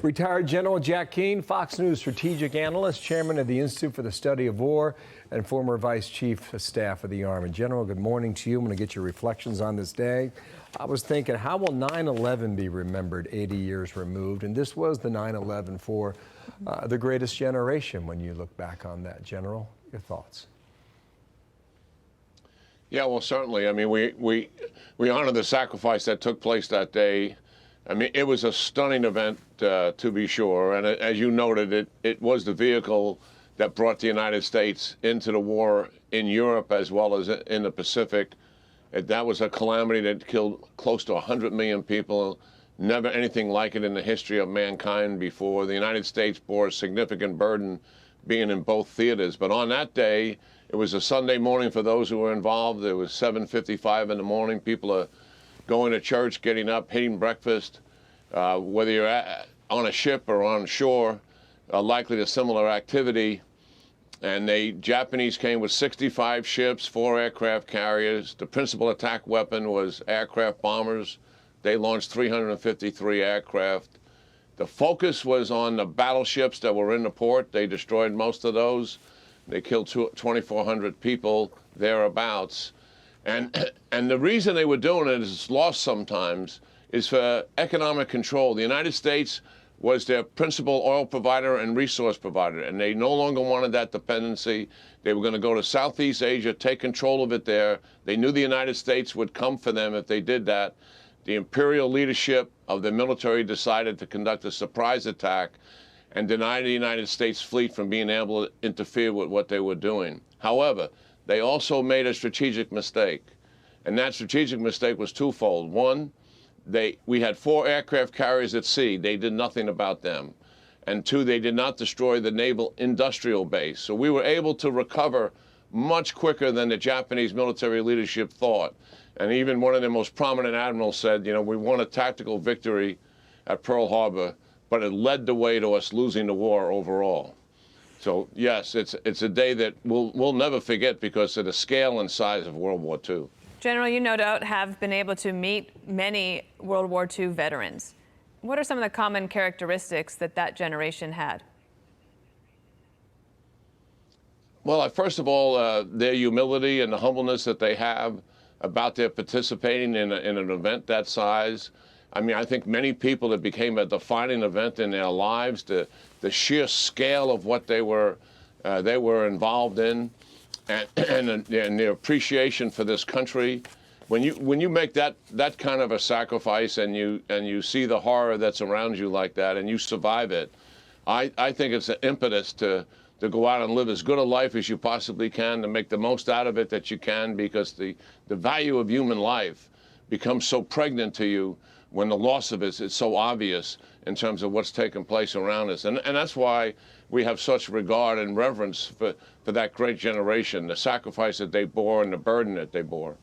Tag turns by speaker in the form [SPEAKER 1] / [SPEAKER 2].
[SPEAKER 1] Retired General Jack Keane, Fox News strategic analyst, chairman of the Institute for the Study of War, and former vice chief of staff of the Army. General, good morning to you. I'm going to get your reflections on this day. I was thinking, how will 9/11 be remembered 80 years removed? And this was the 9/11 for the greatest generation when you look back on that, General. Your thoughts?
[SPEAKER 2] Yeah, well, certainly. I mean, we honor the sacrifice that took place that day. I mean, it was a stunning event, to be sure. And as you noted, it was the vehicle that brought the United States into the war in Europe as well as in the Pacific. That was a calamity that killed close to 100 million people. Never anything like it in the history of mankind before. The United States bore a significant burden being in both theaters. But on that day, it was a Sunday morning for those who were involved. It was 7:55 in the morning. People are going to church, getting up, eating breakfast. Whether you're on a ship or on shore, likely a similar activity. And the Japanese came with 65 ships, 4 aircraft carriers. The principal attack weapon was aircraft bombers. They launched 353 aircraft. The focus was on the battleships that were in the port. They destroyed most of those. They killed 2,400 people thereabouts. And the reason they were doing it is lost sometimes, is for economic control. The United States was their principal oil provider and resource provider, and they no longer wanted that dependency. They were going to go to Southeast Asia, take control of it there. They knew the United States would come for them if they did that. The imperial leadership of the military decided to conduct a surprise attack and deny the United States fleet from being able to interfere with what they were doing. However, they also made a strategic mistake, and that strategic mistake was twofold. One, we had 4 aircraft carriers at sea. They did nothing about them. And 2, they did not destroy the naval industrial base. So we were able to recover much quicker than the Japanese military leadership thought. And even one of the most prominent admirals said, you know, we won a tactical victory at Pearl Harbor, but it led the way to us losing the war overall. So yes, it's a day that we'll never forget because of the scale and size of World War II.
[SPEAKER 3] General, you no doubt have been able to meet many World War II veterans. What are some of the common characteristics that generation had?
[SPEAKER 2] Well, first of all, their humility and the humbleness that they have about their participating in an event that size. I mean, I think many people, it became a defining event in their lives, the sheer scale of what they were involved in. And their appreciation for this country. When you make that kind of a sacrifice and you see the horror that's around you like that and you survive it, I think it's an impetus to go out and live as good a life as you possibly can, to make the most out of it that you can, because the value of human life becomes so pregnant to you when the loss of it is so obvious in terms of what's taking place around us. And that's why we have such regard and reverence for that great generation, the sacrifice that they bore and the burden that they bore.